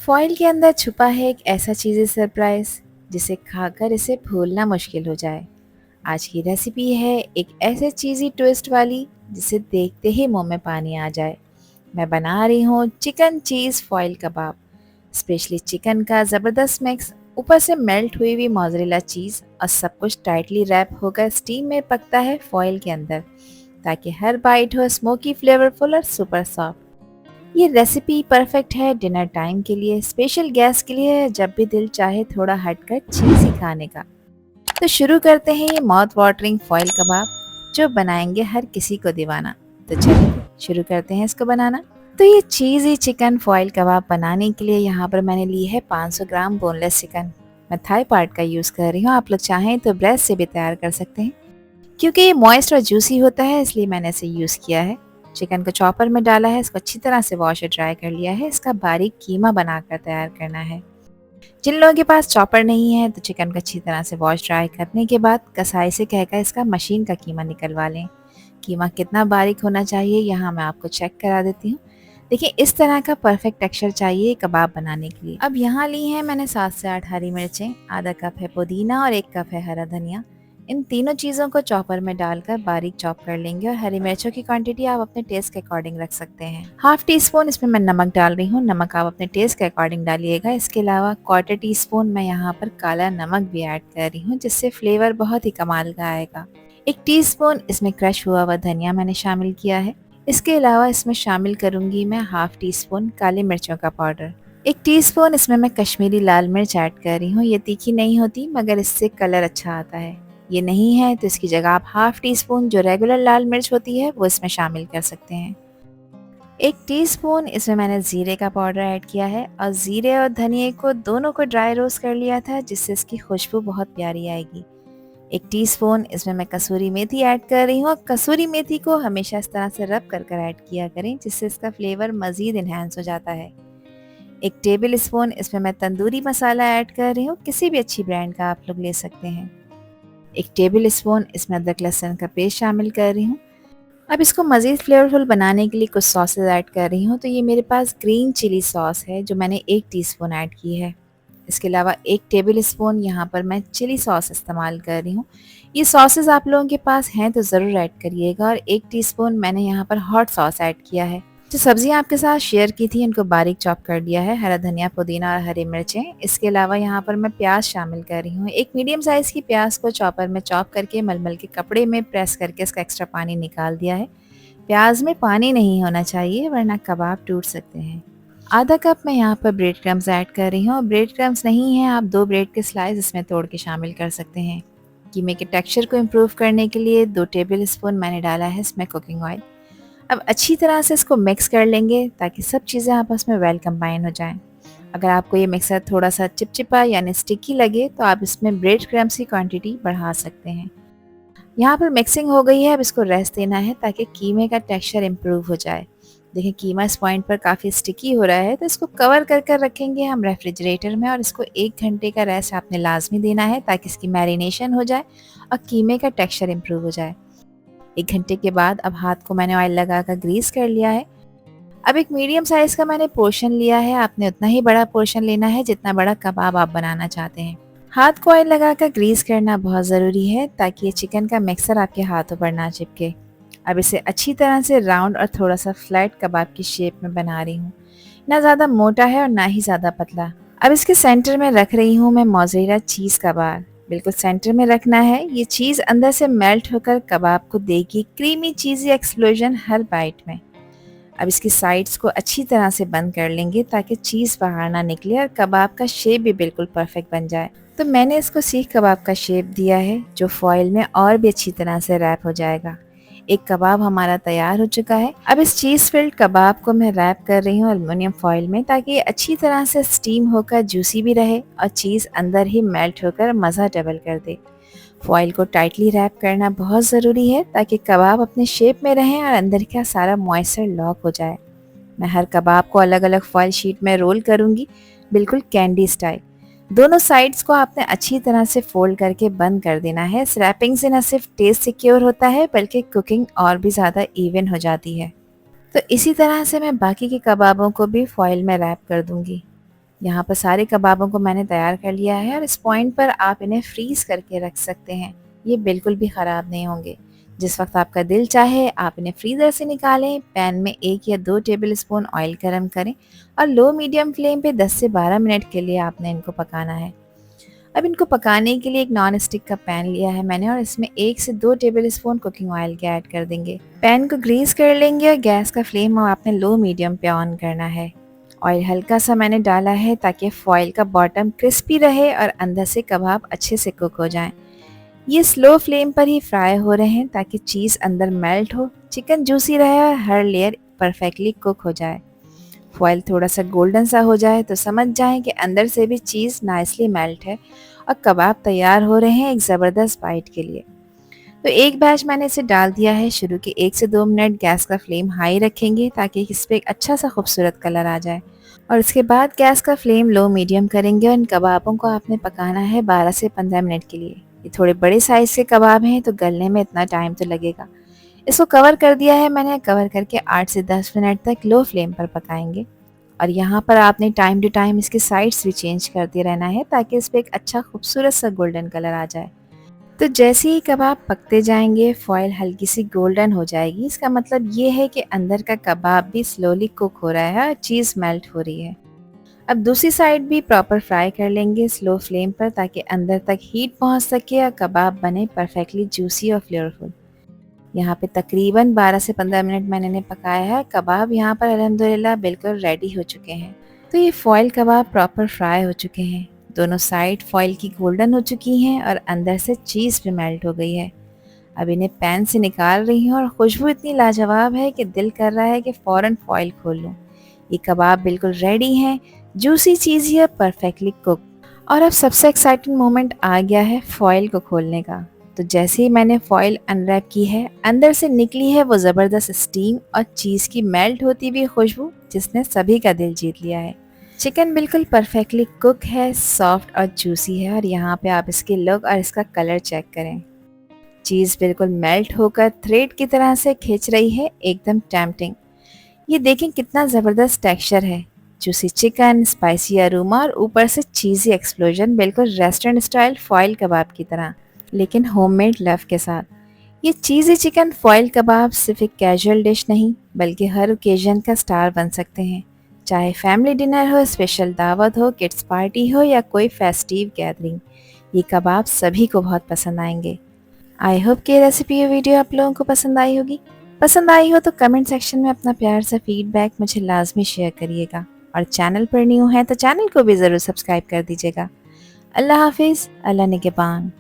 Foil के अंदर छुपा है एक ऐसा चीज़ी सरप्राइज जिसे खाकर इसे भूलना मुश्किल हो जाए। आज की रेसिपी है एक ऐसे चीज़ी ट्विस्ट वाली जिसे देखते ही मुंह में पानी आ जाए। मैं बना रही हूँ चिकन चीज़ फॉइल कबाब। स्पेशली चिकन का ज़बरदस्त मिक्स, ऊपर से मेल्ट हुई हुई मोज़रेला चीज़ और सब कुछ टाइटली रैप होकर स्टीम में पकता है फॉइल के अंदर, ताकि हर बाइट हो स्मोकी, फ्लेवरफुल और सुपर सॉफ्ट। ये रेसिपी परफेक्ट है डिनर टाइम के लिए, स्पेशल गेस्ट के लिए, जब भी दिल चाहे थोड़ा हटकर चीज़ी खाने का। तो शुरू करते हैं ये माउथ वाटरिंग फॉइल कबाब, जो बनाएंगे हर किसी को दीवाना। तो चलिए शुरू करते हैं इसको बनाना। तो ये चीज़ी चिकन फॉइल कबाब बनाने के लिए यहाँ पर मैंने ली है 500 ग्राम बोनलेस चिकन। मैं थाई पार्ट का यूज़ कर रही हूँ, आप लोग चाहें तो ब्रेस्ट से भी तैयार कर सकते हैं। क्योंकि ये मॉइस्ट और जूसी होता है इसलिए मैंने इसे यूज़ किया है। चिकन को चॉपर में डाला है, इसको अच्छी तरह से वॉश और ड्राई कर लिया है। इसका बारीक कीमा बनाकर तैयार करना है। जिन लोगों के पास चॉपर नहीं है तो चिकन को अच्छी तरह से वॉश ड्राई करने के बाद कसाई से कहकर इसका मशीन का कीमा निकलवा लें। कीमा कितना बारीक होना चाहिए यहाँ मैं आपको चेक करा देती हूँ। देखिए इस तरह का परफेक्ट टेक्सचर चाहिए कबाब बनाने के लिए। अब यहाँ ली है मैंने 7 से 8 हरी मिर्चें, आधा कप है पुदीना और 1 कप है हरा धनिया। इन तीनों चीज़ों को चॉपर में डालकर बारीक चॉप कर लेंगे और हरी मिर्चों की क्वांटिटी आप अपने टेस्ट के अकॉर्डिंग रख सकते हैं। हाफ टी स्पून इसमें मैं नमक डाल रही हूँ, नमक आप अपने टेस्ट के अकॉर्डिंग डालिएगा। इसके अलावा क्वार्टर टी स्पून मैं यहाँ पर काला नमक भी ऐड कर रही हूँ, जिससे फ्लेवर बहुत ही कमाल का आएगा। 1 टीस्पून इसमें क्रश हुआ हुआ धनिया मैंने शामिल किया है। इसके अलावा इसमें शामिल करूंगी मैं हाफ टी स्पून काली मिर्चों का पाउडर। 1 टीस्पून इसमें मैं कश्मीरी लाल मिर्च ऐड कर रही हूँ। ये तीखी नहीं होती मगर इससे कलर अच्छा आता है। ये नहीं है तो इसकी जगह आप हाफ टी स्पून जो रेगुलर लाल मिर्च होती है वो इसमें शामिल कर सकते हैं। 1 टीस्पून इसमें मैंने जीरे का पाउडर ऐड किया है और जीरे और धनिए को दोनों को ड्राई रोस्ट कर लिया था, जिससे इसकी खुशबू बहुत प्यारी आएगी। 1 टीस्पून इसमें मैं कसूरी मेथी ऐड कर रही हूँ। कसूरी मेथी को हमेशा इस तरह से रब कर ऐड किया करें, जिससे इसका फ्लेवर मज़ीद इन्हेंस हो जाता है। 1 टेबल स्पून इसमें मैं तंदूरी मसाला ऐड कर रही हूँ, किसी भी अच्छी ब्रांड का आप लोग ले सकते हैं। 1 टेबल स्पून इसमें अदरक लहसुन का पेस्ट शामिल कर रही हूँ। अब इसको मज़ीद फ्लेवरफुल बनाने के लिए कुछ सॉसेज ऐड कर रही हूँ। तो ये मेरे पास ग्रीन चिली सॉस है जो मैंने 1 टीस्पून ऐड की है। इसके अलावा 1 टेबल स्पून यहाँ पर मैं चिली सॉस इस्तेमाल कर रही हूँ। ये सॉसेज आप लोगों के पास हैं तो ज़रूर ऐड करिएगा। और 1 टीस्पून मैंने यहाँ पर हॉट सॉस ऐड किया है। जो सब्जियाँ आपके साथ शेयर की थी इनको बारीक चॉप कर दिया है, हरा धनिया, पुदीना और हरी मिर्चें। इसके अलावा यहाँ पर मैं प्याज शामिल कर रही हूँ। एक मीडियम साइज़ की प्याज को चॉपर में चॉप करके मलमल के कपड़े में प्रेस करके इसका एक्स्ट्रा पानी निकाल दिया है। प्याज में पानी नहीं होना चाहिए वरना कबाब टूट सकते हैं। आधा कप मैं यहाँ पर ब्रेड क्रम्स ऐड कर रही हूँ। और ब्रेड क्रम्स नहीं है आप 2 ब्रेड के स्लाइस इसमें तोड़ के शामिल कर सकते हैं। कीमे के टेक्सचर को इम्प्रूव करने के लिए 2 टेबल स्पून मैंने डाला है इसमें कुकिंग ऑयल। अब अच्छी तरह से इसको मिक्स कर लेंगे ताकि सब चीज़ें आपस में वेल कंबाइन हो जाएं। अगर आपको ये मिक्सर थोड़ा सा चिपचिपा यानी स्टिकी लगे तो आप इसमें ब्रेड क्रम्स की क्वांटिटी बढ़ा सकते हैं। यहाँ पर मिक्सिंग हो गई है, अब इसको रेस्ट देना है ताकि कीमे का टेक्सचर इम्प्रूव हो जाए। देखिए कीमा इस पॉइंट पर काफ़ी स्टिकी हो रहा है तो इसको कवर कर रखेंगे हम रेफ्रिजरेटर में। और इसको 1 घंटे का रेस्ट आपने लाजमी देना है ताकि इसकी मैरिनेशन हो जाए और कीमे का टेक्सचर इम्प्रूव हो जाए। 1 घंटे के बाद अब हाथ को मैंने ऑयल लगाकर ग्रीस कर लिया है। अब एक मीडियम साइज़ का मैंने पोर्शन लिया है, आपने उतना ही बड़ा पोर्शन लेना है जितना बड़ा कबाब आप बनाना चाहते हैं। हाथ को ऑयल लगाकर ग्रीस करना बहुत ज़रूरी है ताकि ये चिकन का मिक्सर आपके हाथों पर ना चिपके। अब इसे अच्छी तरह से राउंड और थोड़ा सा फ्लैट कबाब की शेप में बना रही हूँ। ना ज़्यादा मोटा है और ना ही ज़्यादा पतला। अब इसके सेंटर में रख रही हूँ मैं मोज़रेला चीज़ का बार। बिल्कुल सेंटर में रखना है। ये चीज़ अंदर से मेल्ट होकर कबाब को देगी क्रीमी चीज़ी एक्सप्लोजन हर बाइट में। अब इसकी साइड्स को अच्छी तरह से बंद कर लेंगे ताकि चीज़ बाहर ना निकले और कबाब का शेप भी बिल्कुल परफेक्ट बन जाए। तो मैंने इसको सीख कबाब का शेप दिया है जो फॉइल में और भी अच्छी तरह से रैप हो जाएगा। एक कबाब हमारा तैयार हो चुका है। अब इस चीज़ फिल्ड कबाब को मैं रैप कर रही हूँ एल्युमिनियम फॉइल में ताकि ये अच्छी तरह से स्टीम होकर जूसी भी रहे और चीज़ अंदर ही मेल्ट होकर मज़ा डबल कर दे। फॉइल को टाइटली रैप करना बहुत ज़रूरी है ताकि कबाब अपने शेप में रहें और अंदर का सारा मॉइस्चर लॉक हो जाए। मैं हर कबाब को अलग अलग फॉइल शीट में रोल करूँगी, बिल्कुल कैंडी स्टाइल। दोनों साइड्स को आपने अच्छी तरह से फोल्ड करके बंद कर देना है। इस रैपिंग से न सिर्फ टेस्ट सिक्योर होता है बल्कि कुकिंग और भी ज़्यादा इवन हो जाती है। तो इसी तरह से मैं बाकी के कबाबों को भी फॉइल में रैप कर दूँगी। यहाँ पर सारे कबाबों को मैंने तैयार कर लिया है और इस पॉइंट पर आप इन्हें फ्रीज़ करके रख सकते हैं। ये बिल्कुल भी ख़राब नहीं होंगे। जिस वक्त आपका दिल चाहे आप इन्हें फ्रीज़र से निकालें, पैन में 1 या 2 टेबल स्पून ऑयल गरम करें और लो मीडियम फ्लेम पे 10 से 12 मिनट के लिए आपने इनको पकाना है। अब इनको पकाने के लिए एक नॉन स्टिक का पैन लिया है मैंने और इसमें 1 से 2 टेबल स्पून कुकिंग ऑयल के ऐड कर देंगे। पैन को ग्रीस कर लेंगे और गैस का फ्लेम आपने लो मीडियम पे ऑन करना है। ऑयल हल्का सा मैंने डाला है ताकि फॉइल का बॉटम क्रिस्पी रहे और अंदर से कबाब अच्छे से कुक हो जाएं। ये स्लो फ्लेम पर ही फ्राई हो रहे हैं ताकि चीज़ अंदर मेल्ट हो, चिकन जूसी रहे और हर लेयर परफेक्टली कुक हो जाए। फॉइल थोड़ा सा गोल्डन सा हो जाए तो समझ जाएं कि अंदर से भी चीज़ नाइसली मेल्ट है और कबाब तैयार हो रहे हैं एक ज़बरदस्त बाइट के लिए। तो एक बैच मैंने इसे डाल दिया है। शुरू के 1 से 2 मिनट गैस का फ्लेम हाई रखेंगे ताकि इस पर एक अच्छा सा खूबसूरत कलर आ जाए और इसके बाद गैस का फ्लेम लो मीडियम करेंगे और इन कबाबों को आपने पकाना है 12 से 15 मिनट के लिए। ये थोड़े बड़े साइज़ के कबाब हैं तो गलने में इतना टाइम तो लगेगा। इसको कवर कर दिया है मैंने। कवर करके 8 से 10 मिनट तक लो फ्लेम पर पकाएंगे और यहाँ पर आपने टाइम टू टाइम इसके साइड्स भी चेंज करते रहना है ताकि इस पर एक अच्छा खूबसूरत सा गोल्डन कलर आ जाए। तो जैसे ही कबाब पकते जाएंगे फॉइल हल्की सी गोल्डन हो जाएगी। इसका मतलब ये है कि अंदर का कबाब भी स्लोली कुक हो रहा है और चीज़ मेल्ट हो रही है। अब दूसरी साइड भी प्रॉपर फ्राई कर लेंगे स्लो फ्लेम पर ताकि अंदर तक हीट पहुंच सके और कबाब बने परफेक्टली जूसी और फ्लेवरफुल। यहाँ पे तकरीबन 12 से 15 मिनट मैंने इन्हें पकाया है। कबाब यहाँ पर अल्हम्दुलिल्लाह बिल्कुल रेडी हो चुके हैं। तो ये फॉइल कबाब प्रॉपर फ्राई हो चुके हैं। दोनों साइड फॉइल की गोल्डन हो चुकी हैं और अंदर से चीज़ भी मेल्ट हो गई है। अब इन्हें पैन से निकाल रही हूँ और खुशबू इतनी लाजवाब है कि दिल कर रहा है कि फ़ौरन फॉइल खोल लूँ। ये कबाब बिल्कुल रेडी हैं, जूसी चीज़ी है, परफेक्टली कुक। और अब सबसे एक्साइटिंग मोमेंट आ गया है फॉइल को खोलने का। तो जैसे ही मैंने फॉइल अनरैप की है अंदर से निकली है वो ज़बरदस्त स्टीम और चीज़ की मेल्ट होती हुई खुशबू जिसने सभी का दिल जीत लिया है। चिकन बिल्कुल परफेक्टली कुक है, सॉफ्ट और जूसी है और यहाँ पे आप इसकी लुक और इसका कलर चेक करें। चीज़ बिल्कुल मेल्ट होकर थ्रेड की तरह से खिंच रही है, एकदम टेम्पटिंग। ये देखें कितना ज़बरदस्त टेक्सचर है। जूसी चिकन, स्पाइसी अरोमा और ऊपर से चीज़ी एक्सप्लोजन, बिल्कुल रेस्टोरेंट स्टाइल फॉइल कबाब की तरह, लेकिन होममेड लव के साथ। ये चीज़ी चिकन फॉइल कबाब सिर्फ एक कैजुअल डिश नहीं बल्कि हर ओकेजन का स्टार बन सकते हैं। चाहे फैमिली डिनर हो, स्पेशल दावत हो, किड्स पार्टी हो या कोई फेस्टिव गैदरिंग, ये कबाब सभी को बहुत पसंद आएंगे। आई होप कि रेसिपी और वीडियो आप लोगों को पसंद आई होगी। पसंद आई हो तो कमेंट सेक्शन में अपना प्यार सा फीडबैक मुझे लाजमी शेयर करिएगा और चैनल पर न्यू है तो चैनल को भी ज़रूर सब्सक्राइब कर दीजिएगा। अल्लाह हाफिज़, अल्लाह निगहबान।